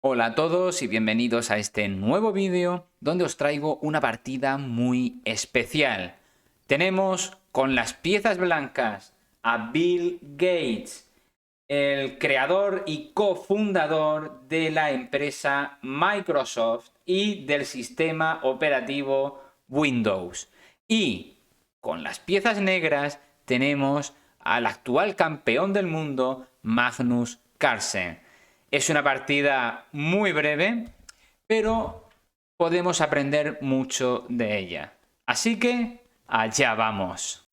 Hola a todos y bienvenidos a este nuevo vídeo donde os traigo una partida muy especial. Tenemos con las piezas blancas a Bill Gates, el creador y cofundador de la empresa Microsoft y del sistema operativo Windows. Y con las piezas negras tenemos al actual campeón del mundo, Magnus Carlsen. Es una partida muy breve, pero podemos aprender mucho de ella. Así que allá vamos.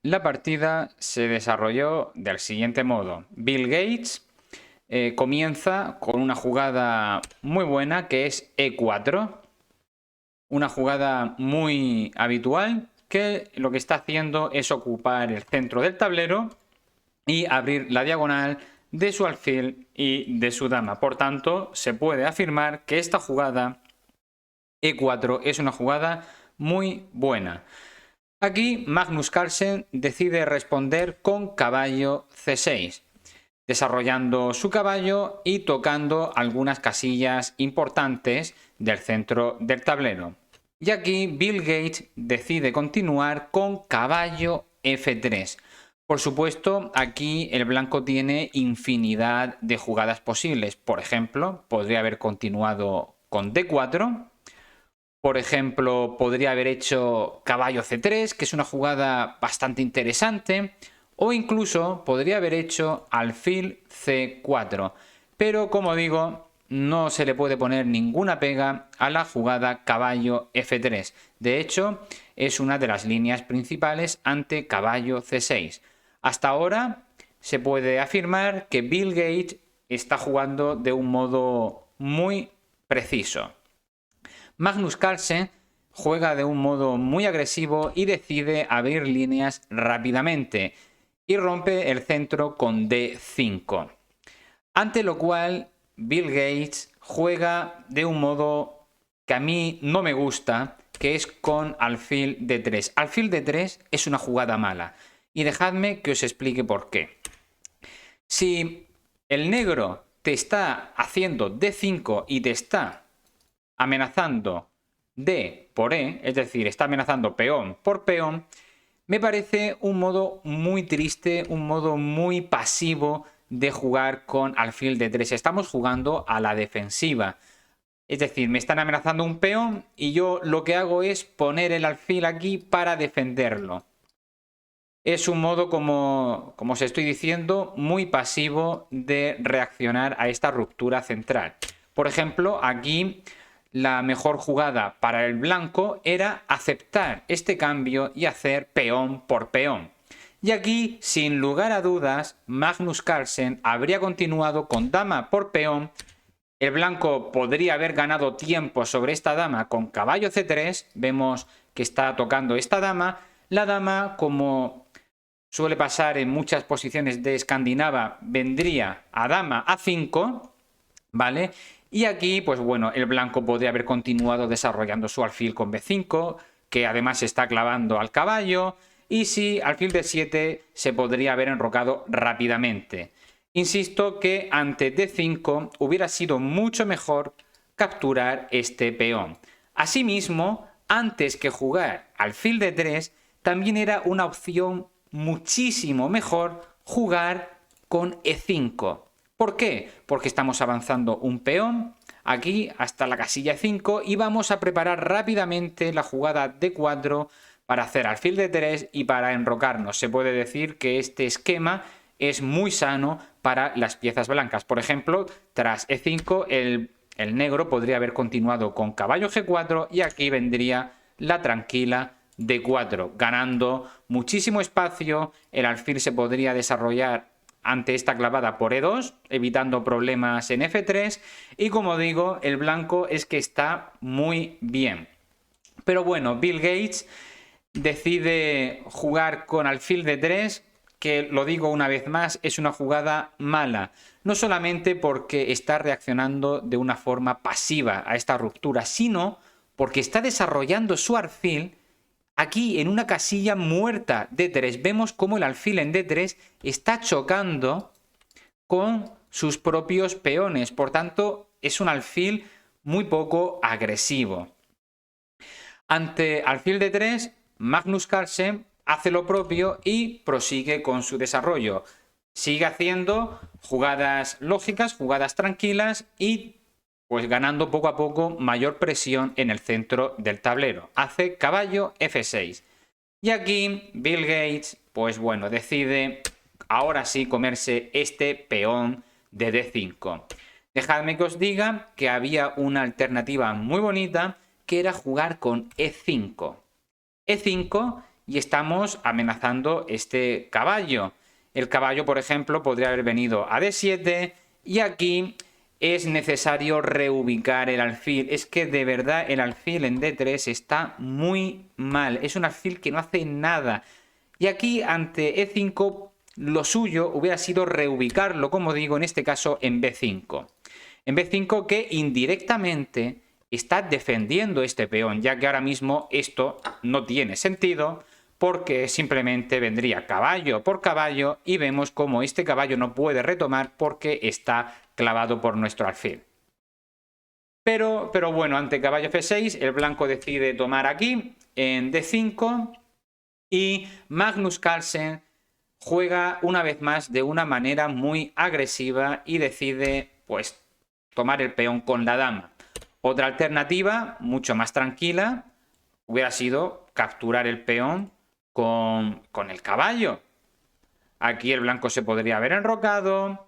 La partida se desarrolló del siguiente modo. Bill Gates comienza con una jugada muy buena que es E4. Una jugada muy habitual que lo que está haciendo es ocupar el centro del tablero y abrir la diagonal de su alfil y de su dama. Por tanto, se puede afirmar que esta jugada E4 es una jugada muy buena. Aquí Magnus Carlsen decide responder con caballo C6, desarrollando su caballo y tocando algunas casillas importantes del centro del tablero. Y aquí Bill Gates decide continuar con caballo F3. Por supuesto, aquí el blanco tiene infinidad de jugadas posibles. Por ejemplo, podría haber continuado con D4. Por ejemplo, podría haber hecho caballo C3, que es una jugada bastante interesante. O incluso podría haber hecho alfil C4. Pero como digo, no se le puede poner ninguna pega a la jugada caballo F3. De hecho, es una de las líneas principales ante caballo C6. Hasta ahora se puede afirmar que Bill Gates está jugando de un modo muy preciso. Magnus Carlsen juega de un modo muy agresivo y decide abrir líneas rápidamente y rompe el centro con D5. Ante lo cual Bill Gates juega de un modo que a mí no me gusta, que es con alfil D3. Alfil D3 es una jugada mala y dejadme que os explique por qué. Si el negro te está haciendo D5 y te está amenazando D por E, es decir, está amenazando peón por peón, me parece un modo muy triste, un modo muy pasivo de jugar con alfil de 3. Estamos jugando a la defensiva. Es decir, me están amenazando un peón y yo lo que hago es poner el alfil aquí para defenderlo. Es un modo, como os estoy diciendo, muy pasivo de reaccionar a esta ruptura central. Por ejemplo, aquí la mejor jugada para el blanco era aceptar este cambio y hacer peón por peón. Y aquí, sin lugar a dudas, Magnus Carlsen habría continuado con dama por peón. El blanco podría haber ganado tiempo sobre esta dama con caballo C3. Vemos que está tocando esta dama. La dama, como suele pasar en muchas posiciones de escandinava, vendría a dama A5, ¿vale? Y aquí, pues bueno, el blanco podría haber continuado desarrollando su alfil con B5, que además se está clavando al caballo, y si alfil D7 se podría haber enrocado rápidamente. Insisto que ante D5 hubiera sido mucho mejor capturar este peón. Asimismo, antes que jugar alfil D3, también era una opción muchísimo mejor jugar con E5. ¿Por qué? Porque estamos avanzando un peón aquí hasta la casilla 5 y vamos a preparar rápidamente la jugada D4 para hacer alfil D3 y para enrocarnos. Se puede decir que este esquema es muy sano para las piezas blancas. Por ejemplo, tras E5 el negro podría haber continuado con caballo G4 y aquí vendría la tranquila D4, ganando muchísimo espacio. El alfil se podría desarrollar ante esta clavada por E2, evitando problemas en F3. Y como digo, el blanco es que está muy bien. Pero bueno, Bill Gates decide jugar con alfil de 3, que lo digo una vez más, es una jugada mala. No solamente porque está reaccionando de una forma pasiva a esta ruptura, sino porque está desarrollando su alfil aquí en una casilla muerta D3. Vemos cómo el alfil en D3 está chocando con sus propios peones. Por tanto, es un alfil muy poco agresivo. Ante alfil D3, Magnus Carlsen hace lo propio y prosigue con su desarrollo. Sigue haciendo jugadas lógicas, jugadas tranquilas y pues ganando poco a poco mayor presión en el centro del tablero. Hace caballo F6. Y aquí Bill Gates, pues bueno, decide ahora sí comerse este peón de D5. Dejadme que os diga que había una alternativa muy bonita, que era jugar con E5. E5 y estamos amenazando este caballo. El caballo, por ejemplo, podría haber venido a D7 y aquí es necesario reubicar el alfil. Es que de verdad el alfil en D3 está muy mal. Es un alfil que no hace nada. Y aquí ante E5 lo suyo hubiera sido reubicarlo, como digo, en este caso en B5. En B5 que indirectamente está defendiendo este peón, ya que ahora mismo esto no tiene sentido porque simplemente vendría caballo por caballo y vemos como este caballo no puede retomar porque está clavado por nuestro alfil. Pero bueno, ante caballo F6 el blanco decide tomar aquí en D5 y Magnus Carlsen juega una vez más de una manera muy agresiva y decide pues tomar el peón con la dama. Otra alternativa, mucho más tranquila, hubiera sido capturar el peón con el caballo. Aquí el blanco se podría haber enrocado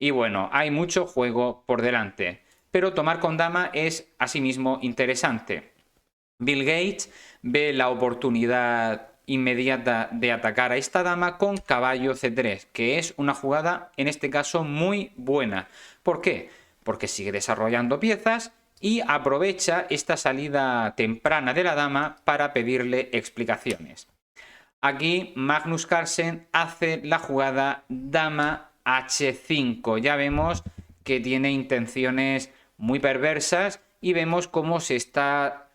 y bueno, hay mucho juego por delante. Pero tomar con dama es asimismo interesante. Bill Gates ve la oportunidad inmediata de atacar a esta dama con caballo C3, que es una jugada en este caso muy buena. ¿Por qué? Porque sigue desarrollando piezas y aprovecha esta salida temprana de la dama para pedirle explicaciones. Aquí Magnus Carlsen hace la jugada dama H5. Ya vemos que tiene intenciones muy perversas y vemos cómo se está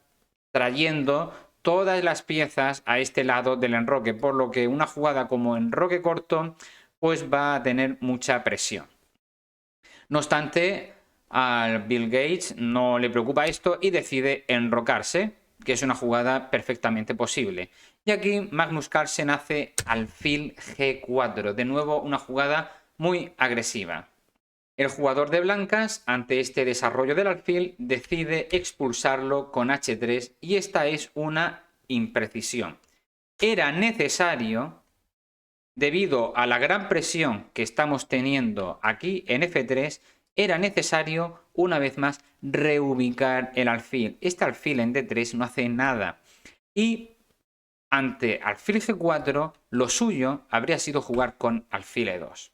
trayendo todas las piezas a este lado del enroque, por lo que una jugada como enroque corto pues va a tener mucha presión. No obstante, a Bill Gates no le preocupa esto y decide enrocarse, que es una jugada perfectamente posible. Y aquí Magnus Carlsen hace alfil G4, de nuevo una jugada muy agresiva. El jugador de blancas, ante este desarrollo del alfil, decide expulsarlo con H3 y esta es una imprecisión. Era necesario, debido a la gran presión que estamos teniendo aquí en F3, era necesario, una vez más, reubicar el alfil. Este alfil en D3 no hace nada. Y ante alfil G4, lo suyo habría sido jugar con alfil E2.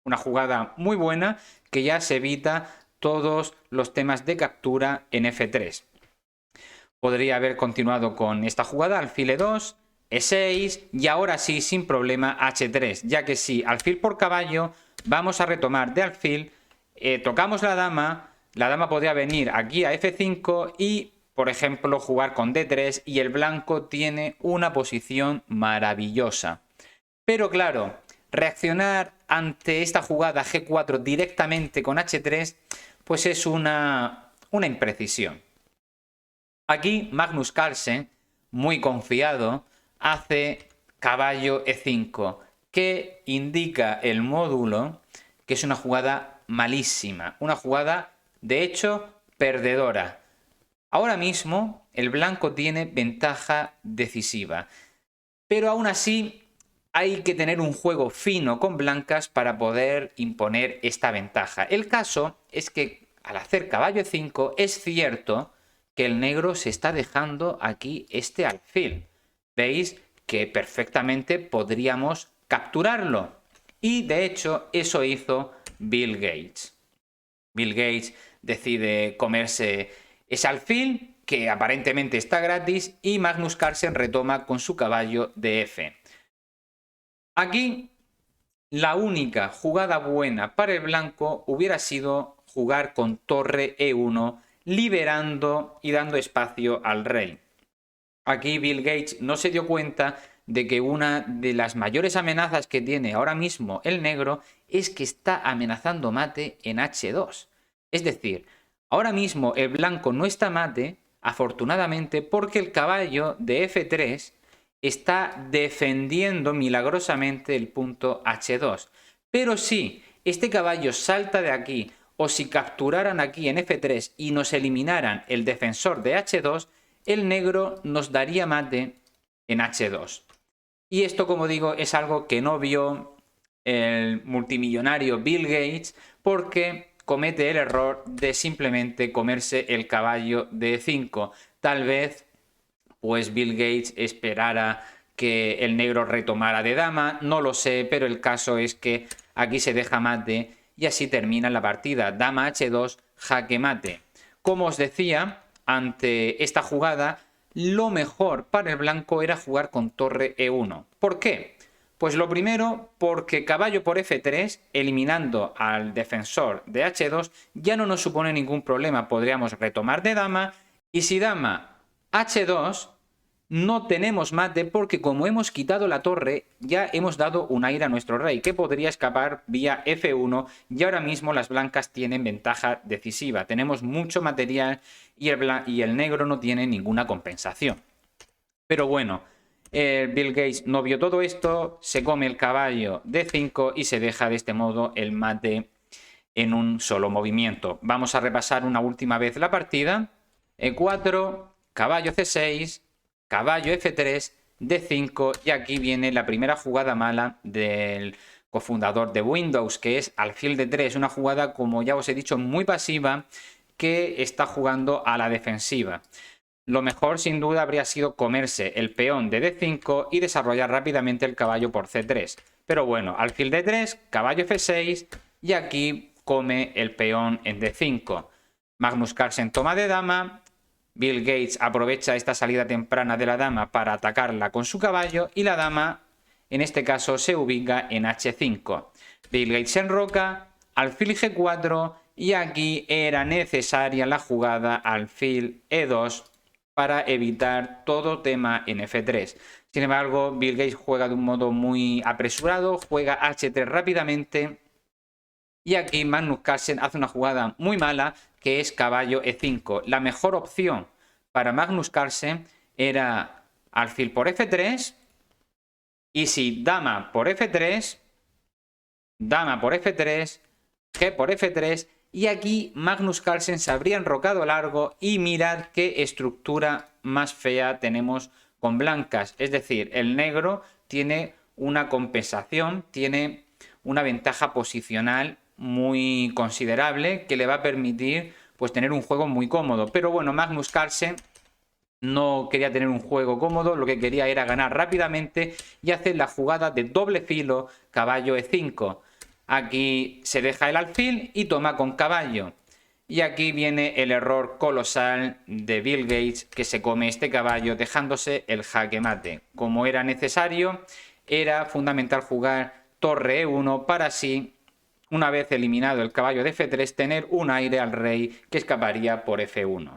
Una jugada muy buena que ya se evita todos los temas de captura en F3. Podría haber continuado con esta jugada, alfil E2, E6 y ahora sí, sin problema, H3, ya que si alfil por caballo, vamos a retomar de alfil, tocamos la dama podría venir aquí a F5 y, por ejemplo, jugar con D3 y el blanco tiene una posición maravillosa. Pero claro, reaccionar ante esta jugada G4 directamente con H3, pues es una imprecisión. Aquí Magnus Carlsen, muy confiado, hace caballo E5, que indica el módulo que es una jugada malísima, una jugada, de hecho, perdedora. Ahora mismo el blanco tiene ventaja decisiva, pero aún así hay que tener un juego fino con blancas para poder imponer esta ventaja. El caso es que al hacer caballo E5 es cierto que el negro se está dejando aquí este alfil. Veis que perfectamente podríamos capturarlo. Y de hecho eso hizo Bill Gates. Bill Gates decide comerse ese alfil que aparentemente está gratis y Magnus Carlsen retoma con su caballo de F. Aquí la única jugada buena para el blanco hubiera sido jugar con torre E1 liberando y dando espacio al rey. Aquí Bill Gates no se dio cuenta de que una de las mayores amenazas que tiene ahora mismo el negro es que está amenazando mate en H2. Es decir, ahora mismo el blanco no está mate, afortunadamente, porque el caballo de F3 está defendiendo milagrosamente el punto H2. Pero si este caballo salta de aquí, o si capturaran aquí en F3 y nos eliminaran el defensor de H2, el negro nos daría mate en H2. Y esto, como digo, es algo que no vio el multimillonario Bill Gates, porque comete el error de simplemente comerse el caballo de E5. Tal vez pues Bill Gates esperara que el negro retomara de dama, no lo sé, pero el caso es que aquí se deja mate y así termina la partida. Dama H2, jaque mate. Como os decía, ante esta jugada, lo mejor para el blanco era jugar con torre E1. ¿Por qué? Pues lo primero, porque caballo por F3, eliminando al defensor de H2, ya no nos supone ningún problema. Podríamos retomar de dama, y si dama H2, no tenemos mate porque como hemos quitado la torre, ya hemos dado un aire a nuestro rey, que podría escapar vía F1, y ahora mismo las blancas tienen ventaja decisiva. Tenemos mucho material y el negro no tiene ninguna compensación. Pero bueno, Bill Gates no vio todo esto, se come el caballo de 5 y se deja de este modo el mate en un solo movimiento. Vamos a repasar una última vez la partida. E4, caballo C6, caballo F3, D5, y aquí viene la primera jugada mala del cofundador de Windows, que es alfil D3, una jugada, como ya os he dicho, muy pasiva, que está jugando a la defensiva. Lo mejor, sin duda, habría sido comerse el peón de D5 y desarrollar rápidamente el caballo por C3. Pero bueno, alfil D3, caballo F6, y aquí come el peón en D5. Magnus Carlsen toma de dama. Bill Gates aprovecha esta salida temprana de la dama para atacarla con su caballo, y la dama, en este caso, se ubica en H5. Bill Gates se enroca, alfil G4, y aquí era necesaria la jugada alfil E2 para evitar todo tema en F3. Sin embargo, Bill Gates juega de un modo muy apresurado, juega H3 rápidamente, y aquí Magnus Carlsen hace una jugada muy mala, que es caballo E5. La mejor opción para Magnus Carlsen era alfil por F3, y si dama por F3, dama por F3, G por F3, y aquí Magnus Carlsen se habría enrocado largo, y mirad qué estructura más fea tenemos con blancas. Es decir, el negro tiene una compensación, tiene una ventaja posicional muy considerable que le va a permitir pues tener un juego muy cómodo. Pero bueno, Magnus Carlsen no quería tener un juego cómodo, lo que quería era ganar rápidamente y hacer la jugada de doble filo caballo E5. Aquí se deja el alfil y toma con caballo. Y aquí viene el error colosal de Bill Gates, que se come este caballo dejándose el jaque mate. Como era necesario, era fundamental jugar torre E1 para así, una vez eliminado el caballo de F3, tener un aire al rey que escaparía por F1.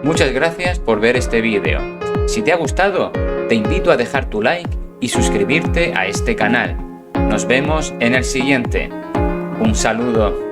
Muchas gracias por ver este vídeo. Si te ha gustado, te invito a dejar tu like y suscribirte a este canal. Nos vemos en el siguiente. Un saludo.